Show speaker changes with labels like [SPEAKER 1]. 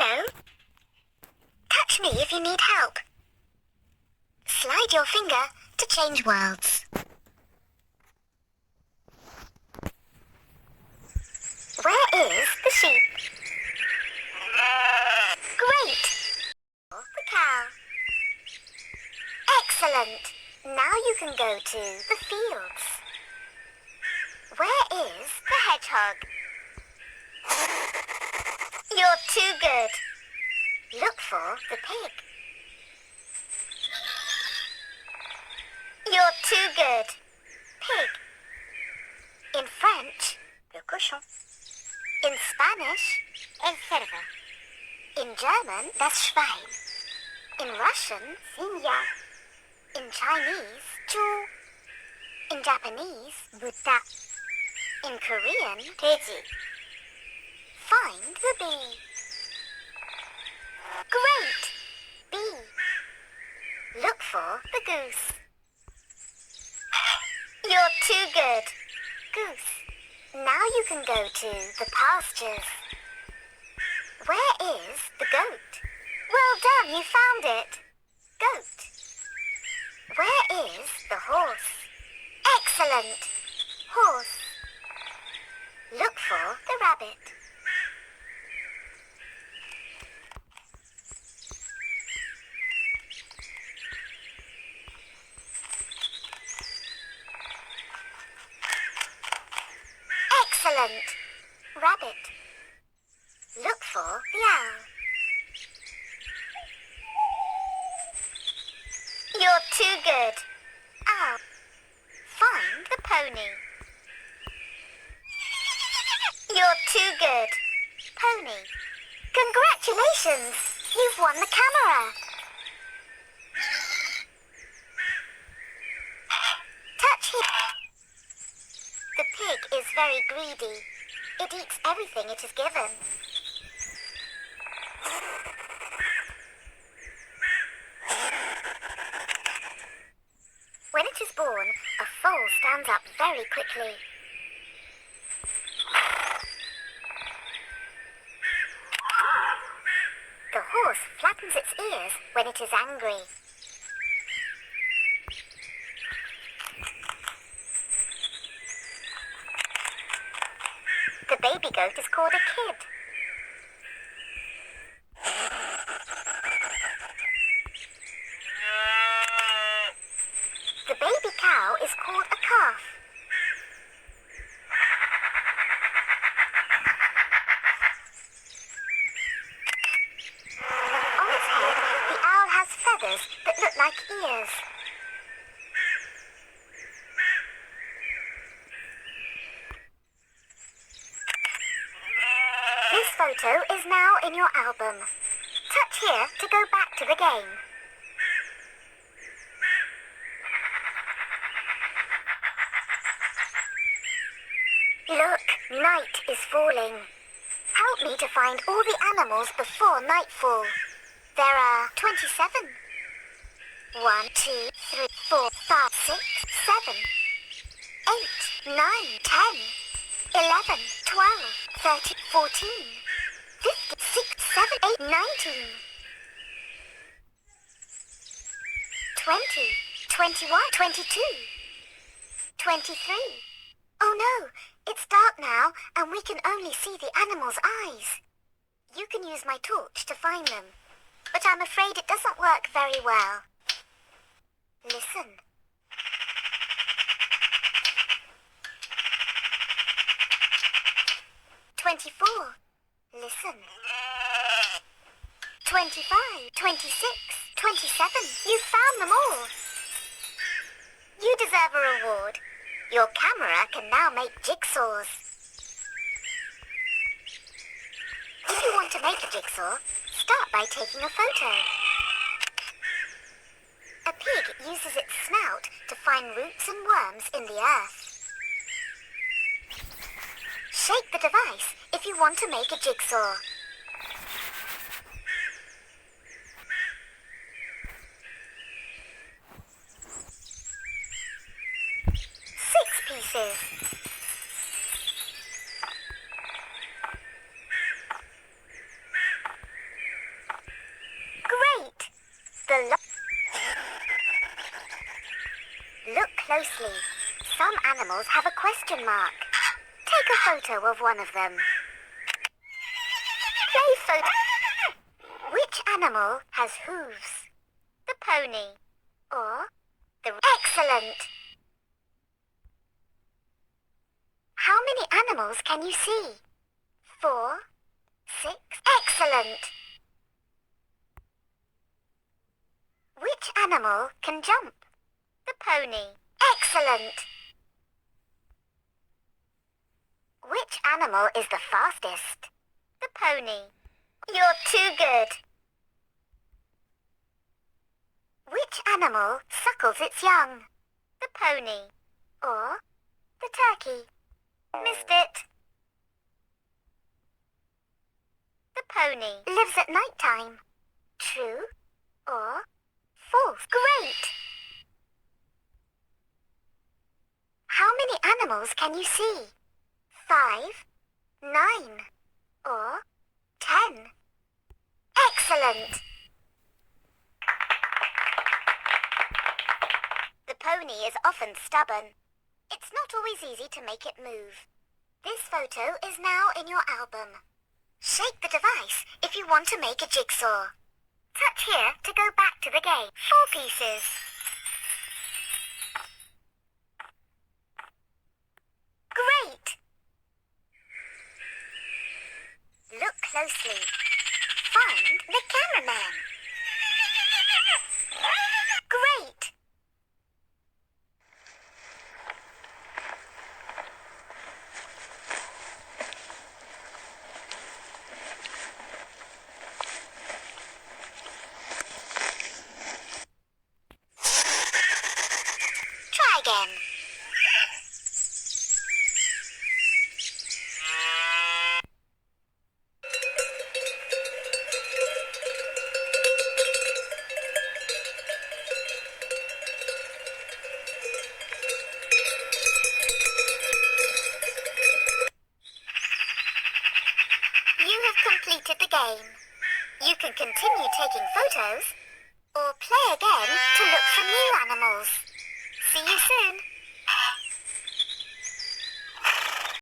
[SPEAKER 1] Hello. Touch me if you need help. Slide your finger to change worlds. Where is the sheep? Great! The cow. Excellent! Now you can go to the fields. Where is the hedgehog? You're too good. Look for the pig. You're too good. Pig. In French, le cochon. In Spanish, el cerdo. In German, das Schwein. In Russian, свинья. In Chinese, Zhu. In Japanese, buta. In Korean, 돼지. Find the bee. Great! Bee. Look for the goose. You're too good. Goose. Now you can go to the pastures. Where is the goat? Well done, you found it. Goat. Where is the horse? Excellent. Horse. Look for the rabbit. Excellent. Rabbit. Look for the owl. You're too good. Owl. Find the pony. You're too good. Pony. Congratulations! You've won the camera. Touch here. The pig is very greedy. It eats everything it is given. When it is born, a foal stands up very quickly. The horse flattens its ears when it is angry. The baby goat is called a kid. The baby cow is called a calf. On its head, the owl has feathers that look like ears. This photo is now in your album. Touch here to go back to the game. Look, night is falling. Help me to find all the animals before nightfall. There are 27. 1, 2, 3, 4, 5, 6, 7, 8, 9, 10, 11, 12, 13, 14, 15, 16, 17, 18, 19, 20, 21, 22, 23. Oh no, it's dark now and we can only see the animals' eyes. You can use my torch to find them, but I'm afraid it doesn't work very well. Listen. "24. Listen. 25, 26, 27. You found them all. You deserve a reward. Your camera can now make jigsaws. If you want to make a jigsaw, start by taking a photo. A pig uses its snout to find roots and worms in the earth. Shake the device if you want to make a jigsaw. Pieces. closely. Some animals have a question mark. Take a photo of one of them. Play photo. Which animal has hooves? The pony. Or the... Excellent! How many animals can you see? 4, 6... Excellent! Which animal can jump? The pony. Excellent! Which animal is the fastest? The pony. You're too good! Which animal suckles its young? The pony. Or the turkey? Missed it. The pony lives at night time. True or false? Great! How many animals can you see? 5, 9, or 10? Excellent! The pony is often stubborn. It's not always easy to make it move. This photo is now in your album. Shake the device if you want to make a jigsaw. Touch here to go back to the game. 4 pieces. Great! Look closely. Find the cameraman. Great! Try again. You have completed the game. You can continue taking photos or play again to look for new animals. See you soon.